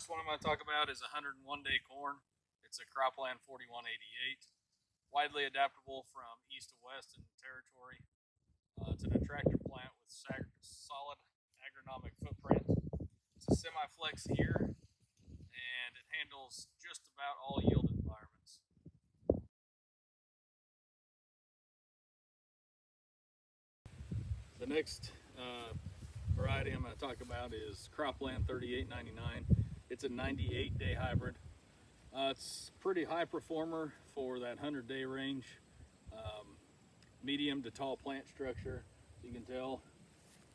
First one I'm going to talk about is 101-day corn. It's a cropland 4188, widely adaptable from east to west in the territory. It's an attractive plant with solid agronomic footprint. It's a semi-flex ear, and it handles just about all yield environments. The next variety I'm going to talk about is Cropland 3899. It's a 98-day hybrid. It's a pretty high performer for that 100-day range. Medium to tall plant structure, you can tell.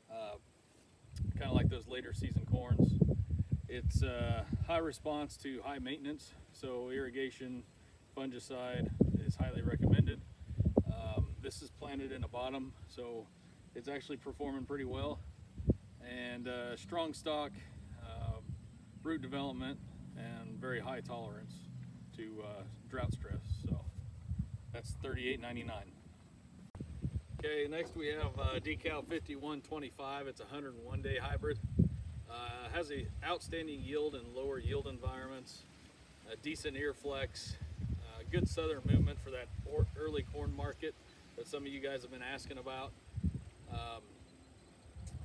Kind of like those later season corns. It's high response to high maintenance, so irrigation, fungicide is highly recommended. This is planted in a bottom, so it's actually performing pretty well. And strong stalk, root development, and very high tolerance to drought stress. So that's $38.99. Okay, next we have Decal 5125. It's a 101-day hybrid. Has a outstanding yield in lower yield environments, a decent ear flex, good southern movement for that early corn market that some of you guys have been asking about.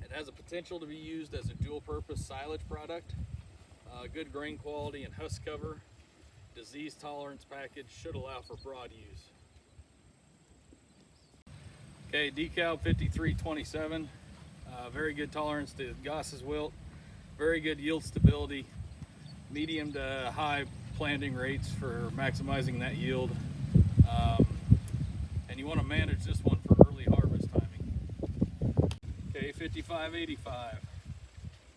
It has a potential to be used as a dual-purpose silage product. Good grain quality and husk cover. Disease tolerance package should allow for broad use. Okay, Decal 5327. Very good tolerance to Goss's wilt. Very good yield stability. Medium to high planting rates for maximizing that yield. And you want to manage this one for early harvest timing. Okay, 5585.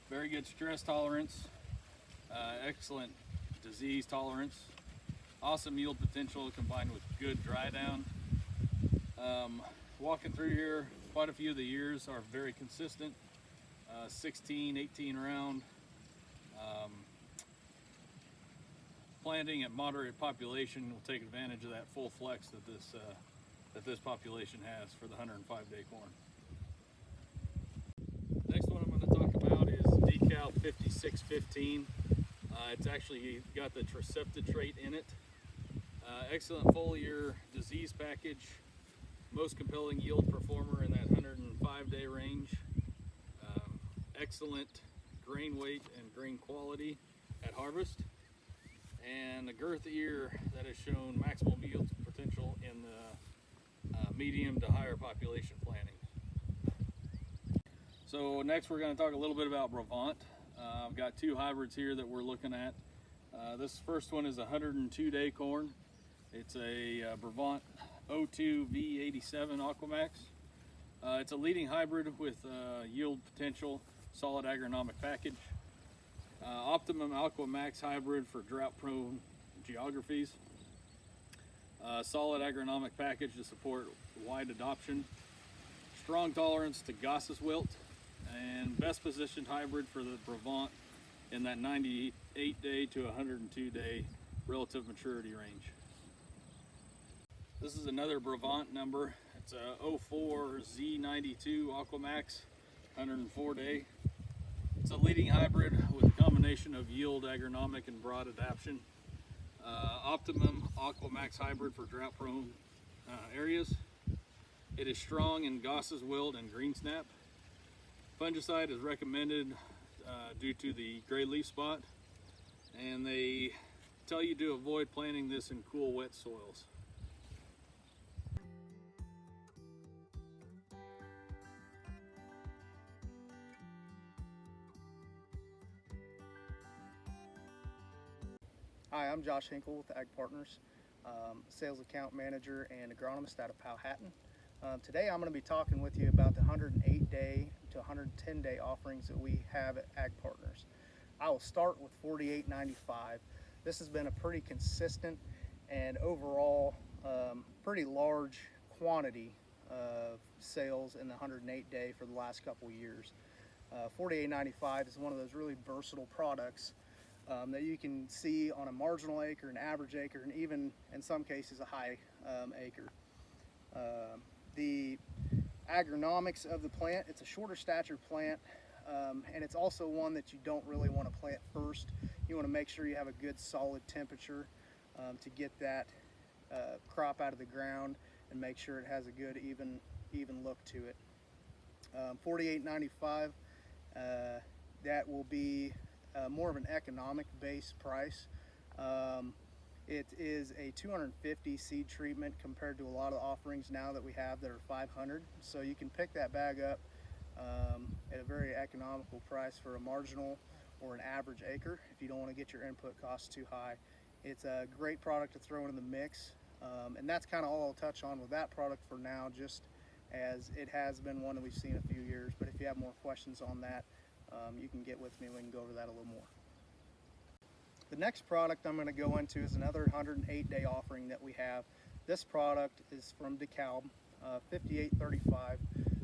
Very good stress tolerance. Excellent disease tolerance. Awesome yield potential combined with good dry down. Walking through here, quite a few of the years are very consistent. 16, 18 round. Planting at moderate population will take advantage of that full flex that this population has for the 105-day corn. Next one I'm going to talk about is Decal 5615. It's actually got the Tricepta trait in it. Excellent foliar disease package. Most compelling yield performer in that 105-day range. Excellent grain weight and grain quality at harvest. And a girth ear that has shown maximum yield potential in the medium to higher population planting. So next we're going to talk a little bit about Brevant. I've got two hybrids here that we're looking at. This first one is a 102-day corn. It's a Brevant 02 V87 Aquamax. It's a leading hybrid with yield potential, solid agronomic package. Optimum Aquamax hybrid for drought-prone geographies. Solid agronomic package to support wide adoption. Strong tolerance to Goss's wilt, and best positioned hybrid for the Brevant in that 98-day to 102-day relative maturity range. This is another Brevant number. It's a 04 Z92 Aquamax, 104-day. It's a leading hybrid with a combination of yield, agronomic, and broad adaptation. Optimum Aquamax hybrid for drought-prone areas. It is strong in Goss's wilt and green snap. Fungicide is recommended due to the gray leaf spot, and they tell you to avoid planting this in cool, wet soils. Hi, I'm Josh Hinkle with Ag Partners, Sales Account Manager and Agronomist out of Powhatan. Today I'm going to be talking with you about the 108-day to 110-day offerings that we have at Ag Partners. I will start with 48.95. This has been a pretty consistent and overall pretty large quantity of sales in the 108-day for the last couple years. 48.95 is one of those really versatile products that you can see on a marginal acre, an average acre, and even in some cases a high acre. The agronomics of the plant, it's a shorter stature plant, and it's also one that you don't really want to plant first. You you want to make sure you have a good solid temperature to get that crop out of the ground and make sure it has a good even look to it. $48.95, that will be more of an economic base price. It is a 250 seed treatment compared to a lot of offerings now that we have that are 500. So you can pick that bag up at a very economical price for a marginal or an average acre if you don't want to get your input costs too high. It's a great product to throw in the mix, and that's kind of all I'll touch on with that product for now, just as it has been one that we've seen a few years. But if you have more questions on that, you can get with me and we can go over that a little more. The next product I'm going to go into is another 108-day offering that we have. This product is from DeKalb, 5835.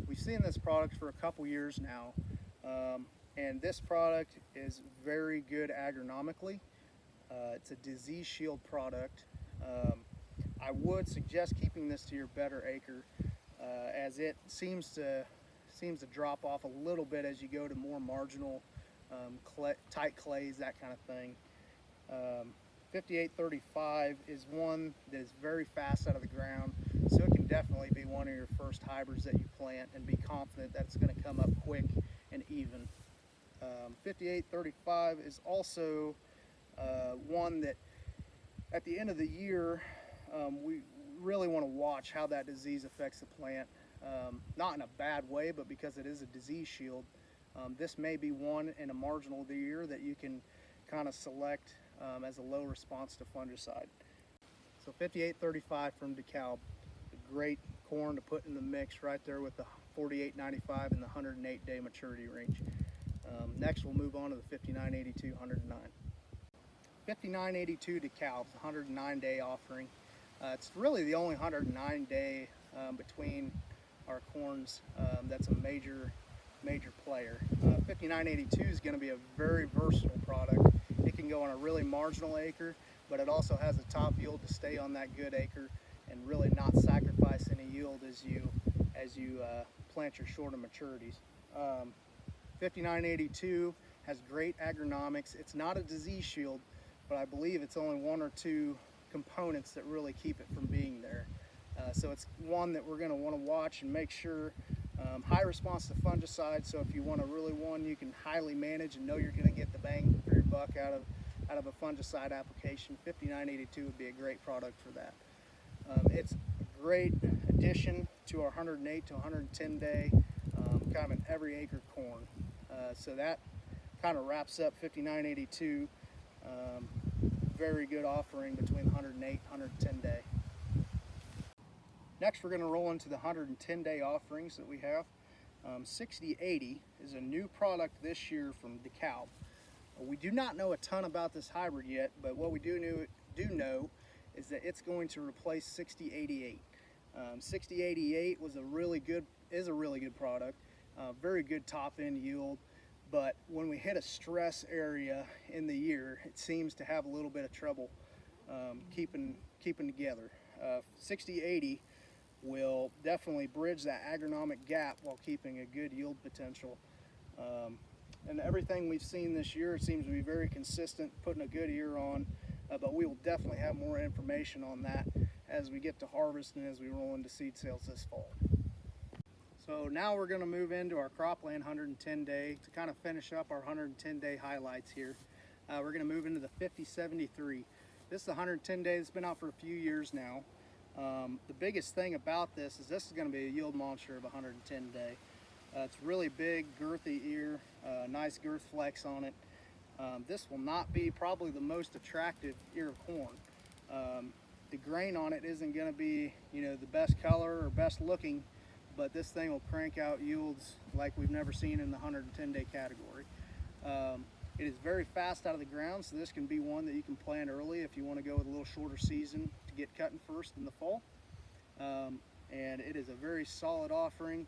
We've seen this product for a couple years now, and this product is very good agronomically. It's a disease shield product. I would suggest keeping this to your better acre, as it seems to drop off a little bit as you go to more marginal tight clays, that kind of thing. 5835 is one that is very fast out of the ground, so it can definitely be one of your first hybrids that you plant and be confident that it's going to come up quick and even. 5835 is also one that at the end of the year we really want to watch how that disease affects the plant, not in a bad way, but because it is a disease shield. This may be one in a marginal of the year that you can kind of select as a low response to fungicide. So 5835 from DeKalb, a great corn to put in the mix right there with the 4895 and the 108-day maturity range. Next we'll move on to the 5982 109. 5982 DeKalb's 109-day offering. It's really the only 109-day between our corns that's a major player. 5982 is going to be a very versatile product. It can go on a really marginal acre, but it also has a top yield to stay on that good acre and really not sacrifice any yield as you plant your shorter maturities. 5982 has great agronomics. It's not a disease shield, but I believe it's only one or two components that really keep it from being there. So it's one that we're going to want to watch and make sure. High response to fungicide, so if you want a really one you can highly manage and know you're going to get the bang for your buck out of a fungicide application, 5982 would be a great product for that. It's a great addition to our 108 to 110 day kind of an every acre corn. So that kind of wraps up 5982. Very good offering between 108 and 110 day. Next we're going to roll into the 110 day offerings that we have. 6080 is a new product this year from DeKalb. We do not know a ton about this hybrid yet, but what we do know is that it's going to replace 6088. 6088 is a really good product, very good top end yield, but when we hit a stress area in the year, it seems to have a little bit of trouble keeping together. 6080 will definitely bridge that agronomic gap while keeping a good yield potential. And everything we've seen this year, it seems to be very consistent, putting a good ear on, but we will definitely have more information on that as we get to harvest and as we roll into seed sales this fall. So now we're going to move into our cropland 110 day to kind of finish up our 110 day highlights here. We're going to move into the 5073. This is the 110 day that's been out for a few years now. The biggest thing about this is going to be a yield monster of 110 day. It's really big, girthy ear, nice girth flex on it. This will not be probably the most attractive ear of corn. The grain on it isn't going to be, the best color or best looking, but this thing will crank out yields like we've never seen in the 110 day category. It is very fast out of the ground, so this can be one that you can plant early if you want to go with a little shorter season to get cutting first in the fall. And it is a very solid offering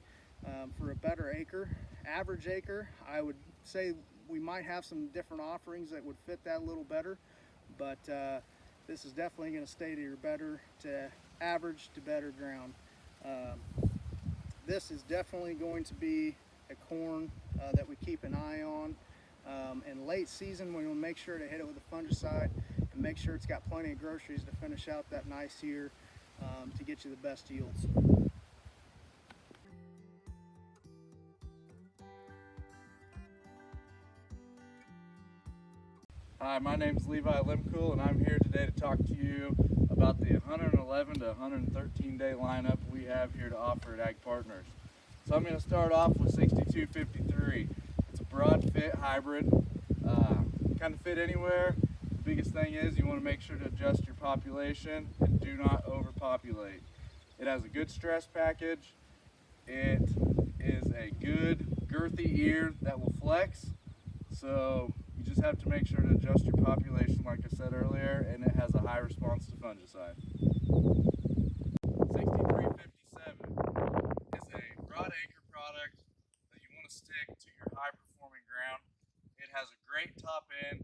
for a better acre. Average acre, I would say we might have some different offerings that would fit that a little better, but this is definitely going to stay to your better to average to better ground. This is definitely going to be a corn that we keep an eye on. In late season, we will make sure to hit it with a fungicide and make sure it's got plenty of groceries to finish out that nice year to get you the best yields. Hi, my name is Levi Limcool, and I'm here today to talk to you about the 111 to 113 day lineup we have here to offer at Ag Partners. So I'm going to start off with 6253. It's a broad fit hybrid, kind of fit anywhere. The biggest thing is you want to make sure to adjust your population and do not overpopulate. It has a good stress package. It is a good girthy ear that will flex. So you just have to make sure to adjust your population like I said earlier, and it has a high response to fungicide. 6357 is a broad acre product that you want to stick to your high performing ground. It has a great top end.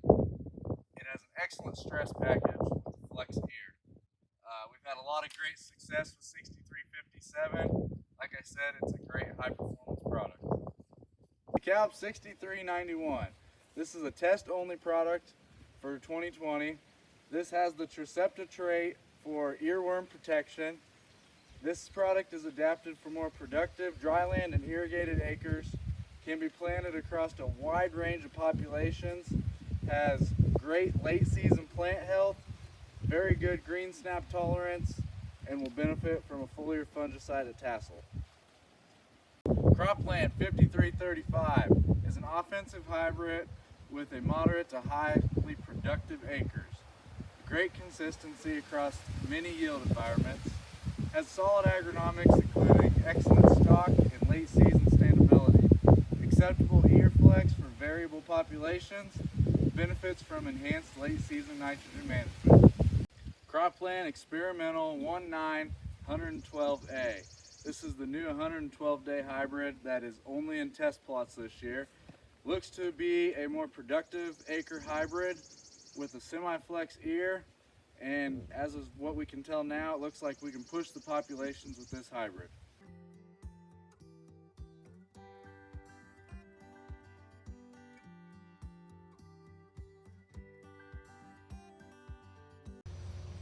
It has an excellent stress package with a flex ear. We've had a lot of great success with 6357. Like I said, it's a great high performance product. DeKalb 6391. This is a test-only product for 2020. This has the Tricepta trait for earworm protection. This product is adapted for more productive dryland and irrigated acres, can be planted across a wide range of populations, has great late season plant health, very good green snap tolerance, and will benefit from a foliar fungicide at tassel. Cropland 5335 is an offensive hybrid with a moderate to highly productive acres. Great consistency across many yield environments. Has solid agronomics including excellent stalk and late season standability. Acceptable ear flex for variable populations. Benefits from enhanced late season nitrogen management. Cropland Experimental 112A. This is the new 112 day hybrid that is only in test plots this year. Looks to be a more productive acre hybrid with a semi-flex ear, and as is what we can tell now, it looks like we can push the populations with this hybrid.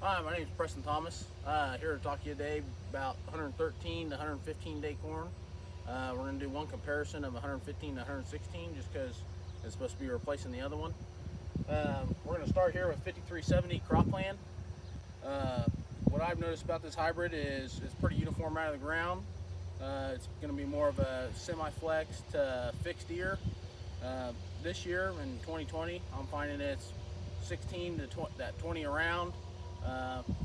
Hi, my name is Preston Thomas. Here to talk to you today about 113 to 115 day corn. We're going to do one comparison of 115 to 116 just because it's supposed to be replacing the other one. We're going to start here with 5370 Cropland. What I've noticed about this hybrid is it's pretty uniform out of the ground. It's going to be more of a semi-flex to fixed ear. This year in 2020, I'm finding it's 16 to 20 around.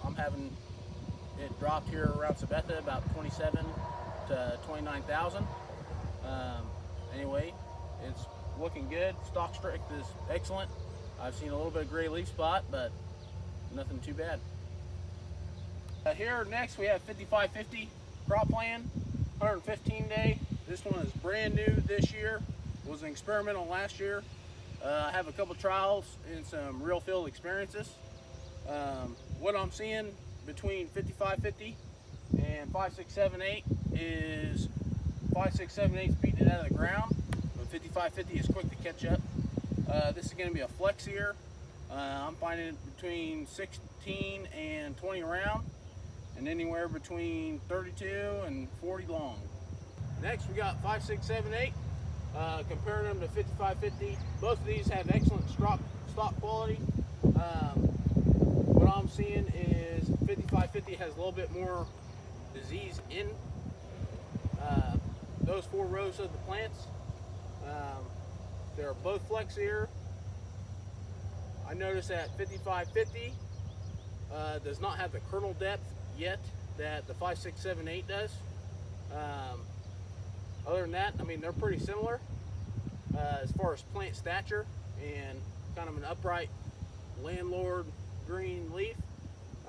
I'm having it dropped here around Sabetha about 27 to 29,000. Anyway, it's looking good. Stalk strength is excellent. I've seen a little bit of gray leaf spot, but nothing too bad. Here next we have 5550 Cropland 115 day. This one is brand new this year. It was an experimental last year. I have a couple trials and some real field experiences. What I'm seeing between 5550 and 5678 is 5678 is beating it out of the ground, but 5550 is quick to catch up. This is going to be a flex ear. I'm finding it between 16 and 20 round, and anywhere between 32 and 40 long. Next we got 5678. Comparing them to 5550, both of these have excellent stock quality. What I'm seeing is 5550 has a little bit more disease in those 4 rows of the plants. They're both flex ear. I noticed that 5550 does not have the kernel depth yet that the 5678 does. Other than that, I mean, they're pretty similar as far as plant stature and kind of an upright landlord green leaf.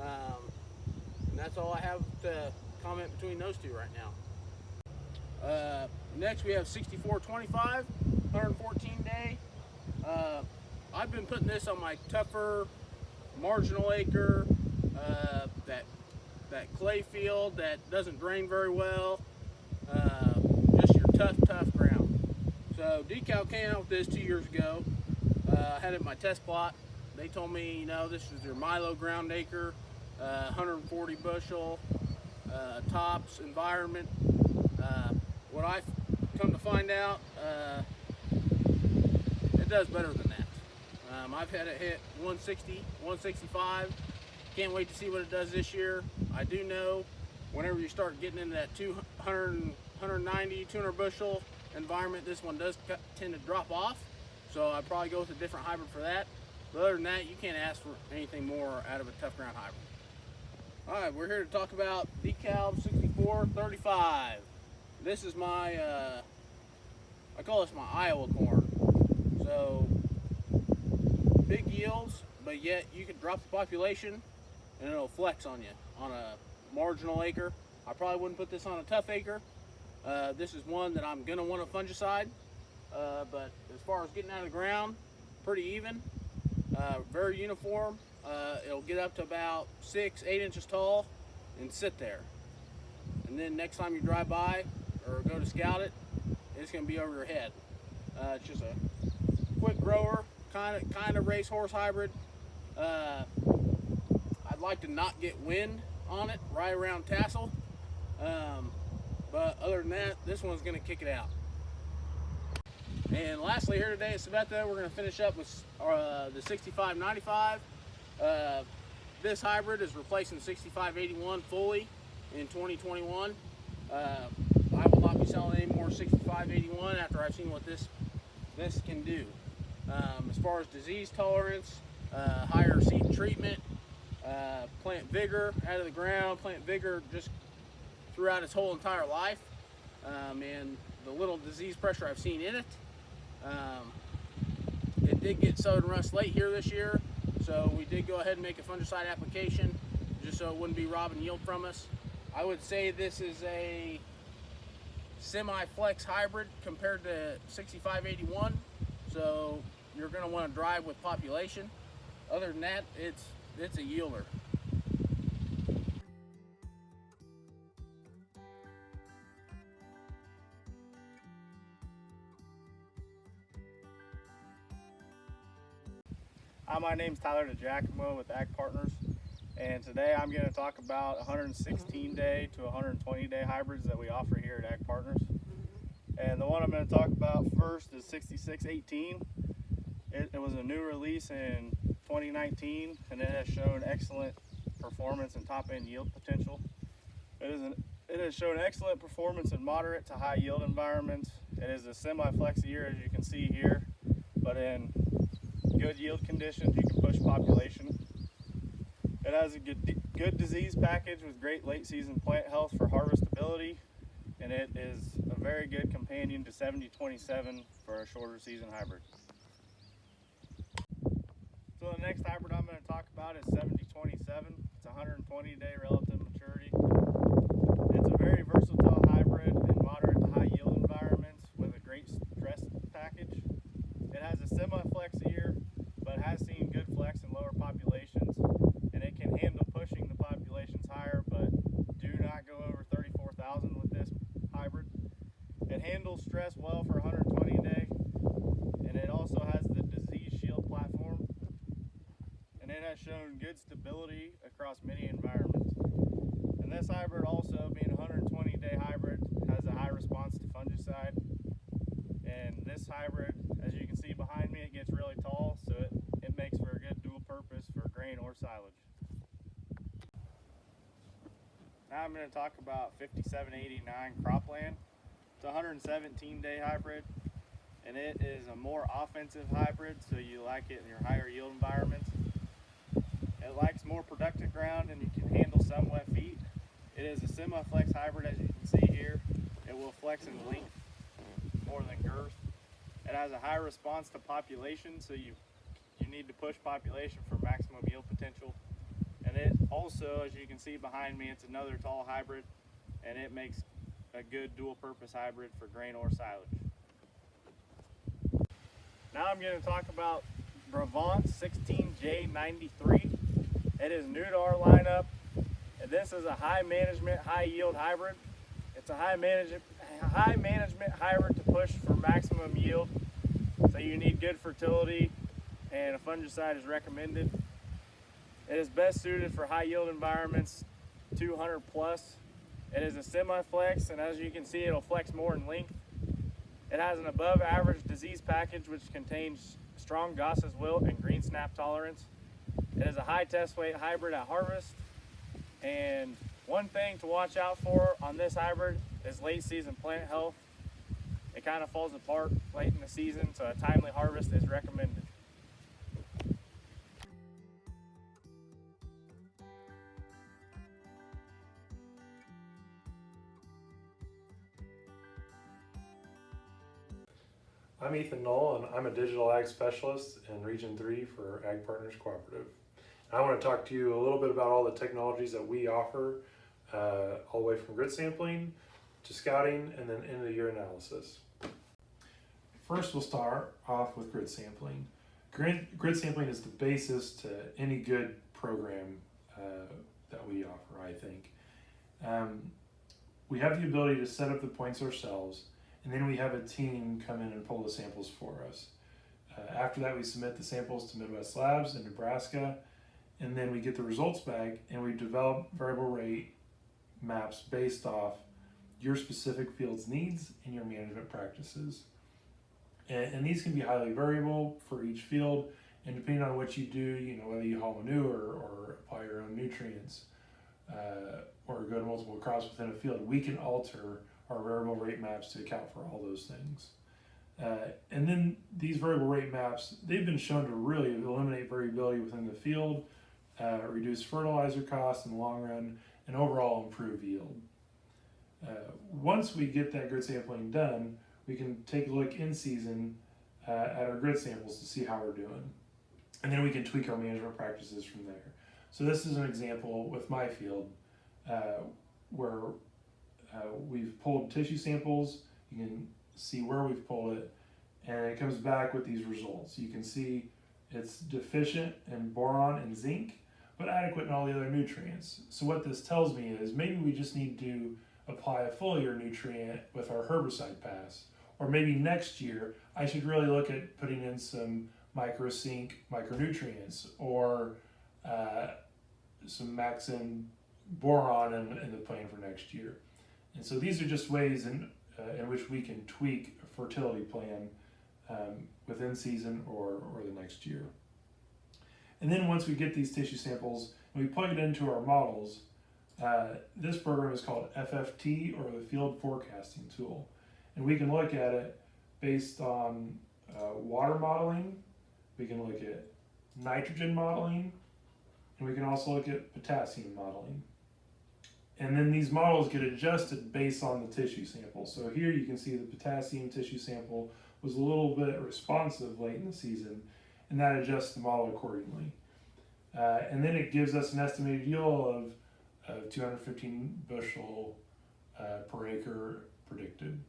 And that's all I have to comment between those two right now. Next we have 6425 114 day. I've been putting this on my tougher marginal acre, that clay field that doesn't drain very well, just your tough ground. So decal came out with this 2 years ago. I had it in my test plot. They told me, you know, this is their Milo ground acre, 140 bushel, tops environment. What I've come to find out, it does better than that. I've had it hit 160, 165. Can't wait to see what it does this year. I do know whenever you start getting into that 200, 190, 200 bushel environment, this one does tend to drop off. So I'd probably go with a different hybrid for that. But other than that, you can't ask for anything more out of a tough ground hybrid. All right, we're here to talk about DeKalb 6435. This is my, I call this my Iowa corn. So big yields, but yet you can drop the population and it'll flex on you on a marginal acre. I probably wouldn't put this on a tough acre. This is one that I'm gonna want a fungicide, but as far as getting out of the ground, pretty even, very uniform. It'll get up to about 6, 8 inches tall and sit there. And then next time you drive by or go to scout it, it's gonna be over your head. It's just a quick grower, kind of racehorse hybrid. I'd like to not get wind on it right around tassel, but other than that, this one's going to kick it out. And lastly, here today at Sabetha, we're going to finish up with the 6595. This hybrid is replacing the 6581 fully in 2021. I will not be selling any more 6581 after I've seen what this can do. As far as disease tolerance, higher seed treatment, plant vigor out of the ground, plant vigor just throughout its whole entire life, and the little disease pressure I've seen in it. It did get sowed and rust late here this year, so we did go ahead and make a fungicide application just so it wouldn't be robbing yield from us. I would say this is a semi-flex hybrid compared to 6581, so you're going to want to drive with population. Other than that, it's a yielder. Hi, my name's Tyler DeGiacomo with Ag Partners, and today I'm going to talk about 116 day to 120 day hybrids that we offer here at Ag Partners. And the one I'm going to talk about first is 6618. It was a new release in 2019, and it has shown excellent performance and top end yield potential. It has shown excellent performance in moderate to high yield environments. It is a semi-flex year, as you can see here, but in good yield conditions you can push population. It has a good disease package with great late season plant health for harvestability, and it is a very good companion to 7027 for a shorter season hybrid. So the next hybrid I'm going to talk about is 7027. It's 120 day relative maturity. It's a very versatile hybrid in moderate to high yield environments with a great stress package. It has a semi-flex ear, but has seen good flex in lower populations, and it can handle pushing the populations higher, but do not go over 34,000 with this hybrid. It handles stress well for 120 day, and it also has the disease shield platform, and it has shown good stability across many environments. And this hybrid, also being a 120 day hybrid, has a high response to fungicide. And this hybrid, as you can see behind me, it gets really tall, so it makes for a good dual purpose for grain or silage. Now I'm going to talk about 5789 Cropland. It's a 117 day hybrid, and it is a more offensive hybrid, so you like it in your higher yield environments. It likes more productive ground, and you can handle some wet feet. It is a semi-flex hybrid, as you can see here. It will flex in length more than girth. It has a high response to population, so you need to push population for maximum yield potential. And it also, as you can see behind me, it's another tall hybrid, and it makes a good dual purpose hybrid for grain or silage. Now I'm going to talk about Brevant 16J93. It is new to our lineup, and this is a high management, high yield hybrid. It's a high management hybrid to push for maximum yield. So you need good fertility, and a fungicide is recommended. It is best suited for high yield environments, 200 plus. It is a semi-flex, and as you can see, it'll flex more in length. It has an above average disease package, which contains strong Goss's wilt and green snap tolerance. It is a high test weight hybrid at harvest. And one thing to watch out for on this hybrid is late season plant health. It kind of falls apart late in the season, so a timely harvest is recommended. I'm Ethan Knoll, and I'm a digital ag specialist in Region 3 for Ag Partners Cooperative. And I want to talk to you a little bit about all the technologies that we offer, all the way from grid sampling to scouting and then end of year analysis. First, we'll start off with grid sampling. Grid sampling is the basis to any good program that we offer, I think. We have the ability to set up the points ourselves, and then we have a team come in and pull the samples for us. After that, we submit the samples to Midwest Labs in Nebraska, and then we get the results back, and we develop variable rate maps based off your specific field's needs and your management practices. And these can be highly variable for each field, and depending on what you do, whether you haul manure or apply your own nutrients, or go to multiple crops within a field, we can alter our variable rate maps to account for all those things. And then these variable rate maps, they've been shown to really eliminate variability within the field, reduce fertilizer costs in the long run, and overall improve yield. Once we get that grid sampling done, we can take a look in season at our grid samples to see how we're doing. And then we can tweak our management practices from there. So this is an example with my field where we've pulled tissue samples. You can see where we've pulled it, and it comes back with these results. You can see it's deficient in boron and zinc, but adequate in all the other nutrients. So what this tells me is maybe we just need to apply a foliar nutrient with our herbicide pass, or maybe next year I should really look at putting in some microsync micronutrients, or some Maxin boron in the plan for next year. And so these are just ways in which we can tweak a fertility plan within season or the next year. And then once we get these tissue samples and we plug it into our models, this program is called FFT, or the Field Forecasting Tool. And we can look at it based on water modeling, we can look at nitrogen modeling, and we can also look at potassium modeling. And then these models get adjusted based on the tissue sample. So here you can see the potassium tissue sample was a little bit responsive late in the season, and that adjusts the model accordingly. And then it gives us an estimated yield of 215 bushel per acre predicted.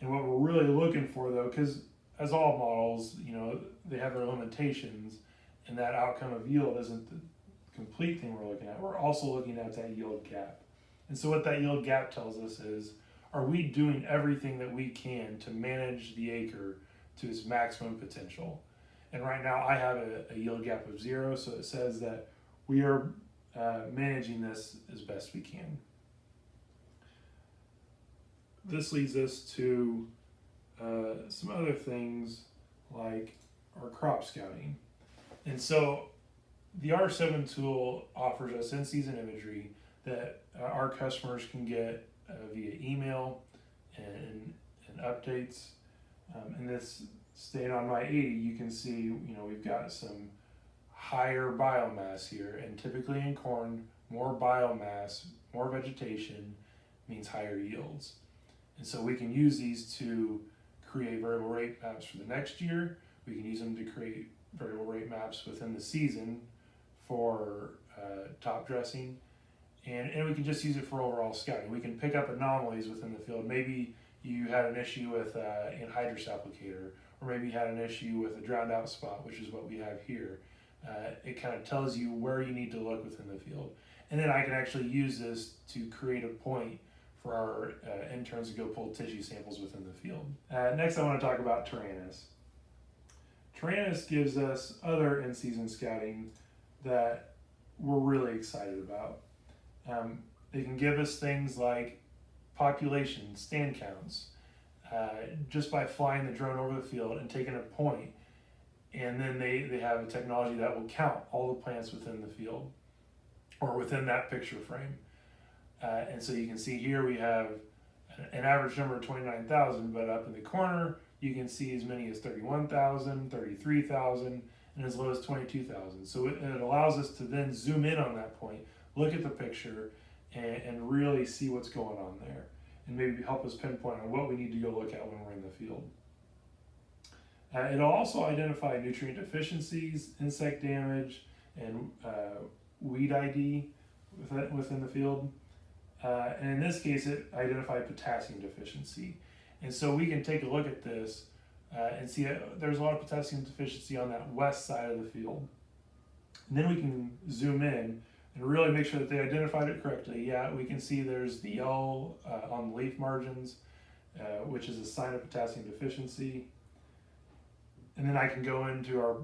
And what we're really looking for, though, because as all models, they have their limitations, and that outcome of yield isn't the complete thing we're looking at. We're also looking at that yield gap. And so what that yield gap tells us is, are we doing everything that we can to manage the acre to its maximum potential? And right now I have a yield gap of 0, so it says that we are managing this as best we can. This leads us to some other things like our crop scouting. And so the R7 tool offers us in-season imagery that our customers can get via email and updates. And this, staying on my 80, you can see, we've got some higher biomass here, and typically in corn, more biomass, more vegetation means higher yields. And so we can use these to create variable rate maps for the next year. We can use them to create variable rate maps within the season for top dressing. And we can just use it for overall scouting. We can pick up anomalies within the field. Maybe you had an issue with anhydrous applicator, or maybe you had an issue with a drowned out spot, which is what we have here. It kind of tells you where you need to look within the field. And then I can actually use this to create a point for our interns to go pull tissue samples within the field. Next, I want to talk about Tyrannus. Tyrannus gives us other in-season scouting that we're really excited about. They can give us things like population, stand counts, just by flying the drone over the field and taking a point. And then they have a technology that will count all the plants within the field or within that picture frame. And so you can see here we have an average number of 29,000, but up in the corner you can see as many as 31,000, 33,000, and as low as 22,000. So it allows us to then zoom in on that point, look at the picture, and really see what's going on there, and maybe help us pinpoint on what we need to go look at when we're in the field. It'll also identify nutrient deficiencies, insect damage, and weed ID within the field. And in this case, it identified potassium deficiency. And so we can take a look at this and see there's a lot of potassium deficiency on that west side of the field. And then we can zoom in and really make sure that they identified it correctly. Yeah, we can see there's the yellow on the leaf margins, which is a sign of potassium deficiency. And then I can go into our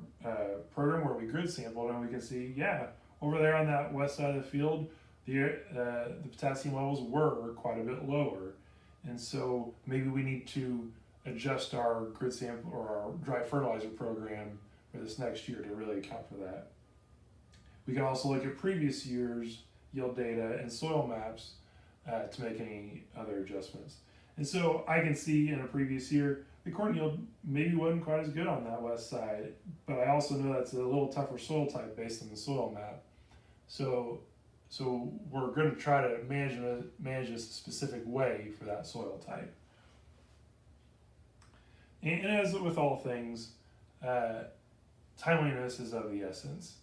program where we grid sampled, and we can see, yeah, over there on that west side of the field, the potassium levels were quite a bit lower. And so maybe we need to adjust our grid sample or our dry fertilizer program for this next year to really account for that. We can also look at previous year's yield data and soil maps to make any other adjustments. And so I can see in a previous year, the corn yield maybe wasn't quite as good on that west side, but I also know that's a little tougher soil type based on the soil map. So we're going to try to manage this a specific way for that soil type. And as with all things, timeliness is of the essence.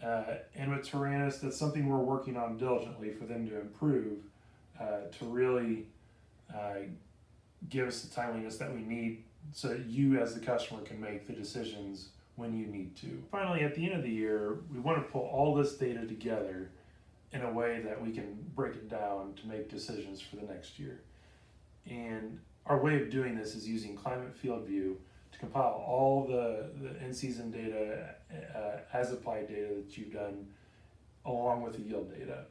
And with Tyrannus, that's something we're working on diligently for them to improve, to really give us the timeliness that we need so that you as the customer can make the decisions when you need to. Finally, at the end of the year, we want to pull all this data together in a way that we can break it down to make decisions for the next year. And our way of doing this is using Climate Field View to compile all the in-season data, as applied data that you've done, along with the yield data.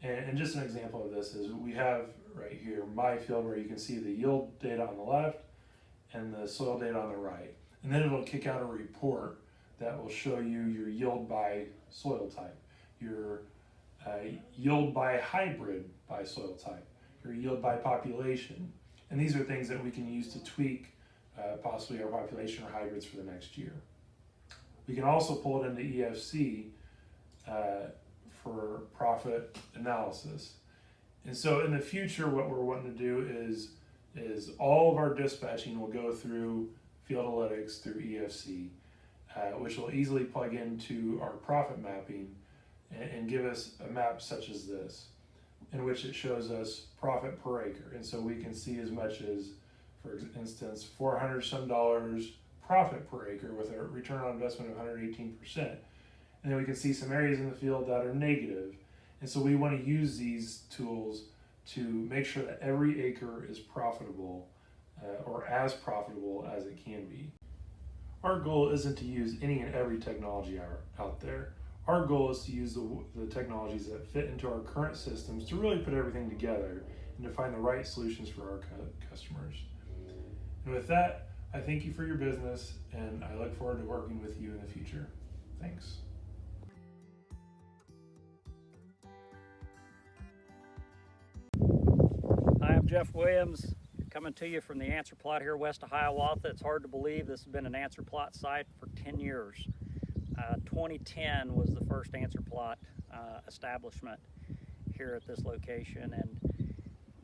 And just an example of this is we have right here my field where you can see the yield data on the left and the soil data on the right. And then it'll kick out a report that will show you your yield by soil type, your yield by hybrid by soil type, your yield by population. And these are things that we can use to tweak possibly our population or hybrids for the next year. We can also pull it into EFC for profit analysis. And so in the future, what we're wanting to do is all of our dispatching will go through Field Analytics through EFC, which will easily plug into our profit mapping and give us a map such as this, in which it shows us profit per acre. And so we can see as much as, for instance, $400 some profit per acre with a return on investment of 118%. And then we can see some areas in the field that are negative. And so we want to use these tools to make sure that every acre is profitable or as profitable as it can be. Our goal isn't to use any and every technology out there. Our goal is to use the technologies that fit into our current systems to really put everything together and to find the right solutions for our customers. And with that, I thank you for your business, and I look forward to working with you in the future. Thanks. Hi, I'm Jeff Williams, coming to you from the answer plot here west of Hiawatha. It's hard to believe this has been an answer plot site for 10 years. 2010 was the first answer plot establishment here at this location, and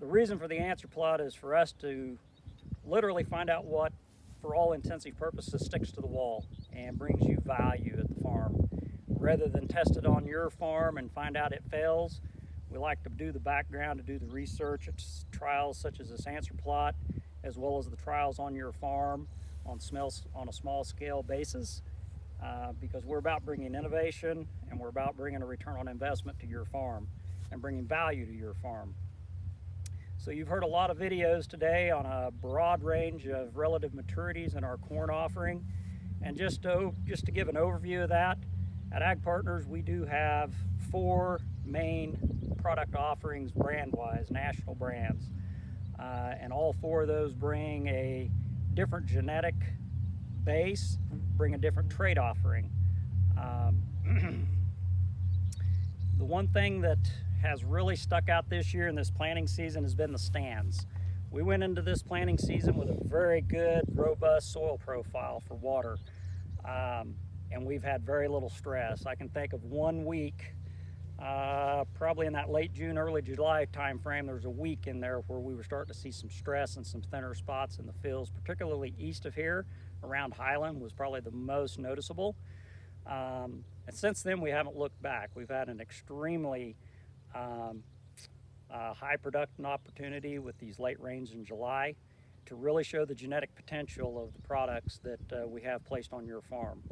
the reason for the answer plot is for us to literally find out what, for all intensive purposes, sticks to the wall and brings you value at the farm. Rather than test it on your farm and find out it fails, we like to do the background, to do the research. It's trials such as this answer plot, as well as the trials on your farm on a small scale basis, because we're about bringing innovation and we're about bringing a return on investment to your farm and bringing value to your farm. So you've heard a lot of videos today on a broad range of relative maturities in our corn offering. And just to give an overview of that, at Ag Partners we do have 4 main product offerings brand-wise, national brands. And all 4 of those bring a different genetic base, bring a different trait offering. The one thing that has really stuck out this year in this planting season has been the stands. We went into this planting season with a very good, robust soil profile for water, and we've had very little stress. I can think of 1 week, probably in that late June, early July time frame, there was a week in there where we were starting to see some stress and some thinner spots in the fields, particularly east of here, around Highland was probably the most noticeable. And since then, we haven't looked back. We've had an extremely high production opportunity with these late rains in July to really show the genetic potential of the products that we have placed on your farm.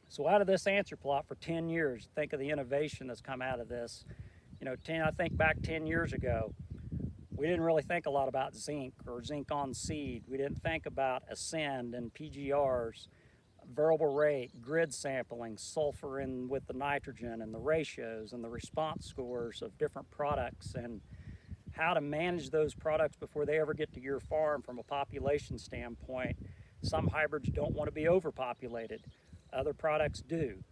So out of this answer plot for 10 years, think of the innovation that's come out of this. You know, I think back 10 years ago, we didn't really think a lot about zinc or zinc on seed. We didn't think about Ascend and PGRs, variable rate, grid sampling, sulfur in with the nitrogen and the ratios and the response scores of different products and how to manage those products before they ever get to your farm from a population standpoint. Some hybrids don't want to be overpopulated. Other products do.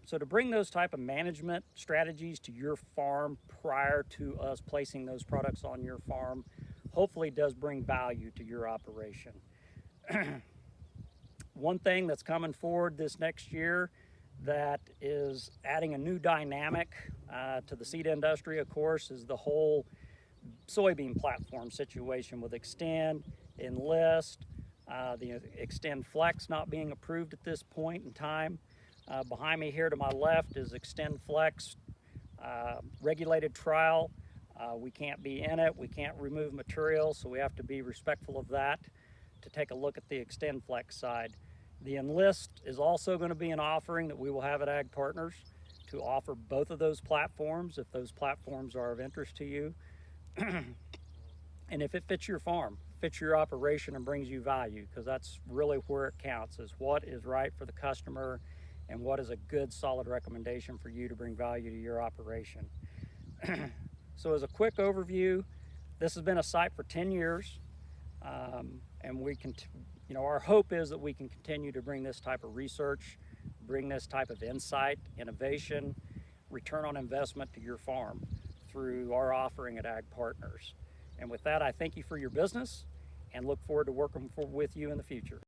So to bring those type of management strategies to your farm prior to us placing those products on your farm hopefully does bring value to your operation. One thing that's coming forward this next year that is adding a new dynamic to the seed industry, of course, is the whole soybean platform situation with Extend, Enlist, the Extend Flex not being approved at this point in time. Behind me here to my left is Extend Flex regulated trial. We can't be in it, we can't remove material, so we have to be respectful of that to take a look at the Extend Flex side. The Enlist is also going to be an offering that we will have at Ag Partners to offer both of those platforms if those platforms are of interest to you. And if it fits your farm, fits your operation and brings you value, because that's really where it counts, is what is right for the customer and what is a good solid recommendation for you to bring value to your operation. So as a quick overview, this has been a site for 10 years, and we can, our hope is that we can continue to bring this type of research, bring this type of insight, innovation, return on investment to your farm through our offering at Ag Partners. And with that, I thank you for your business and look forward to working with you in the future.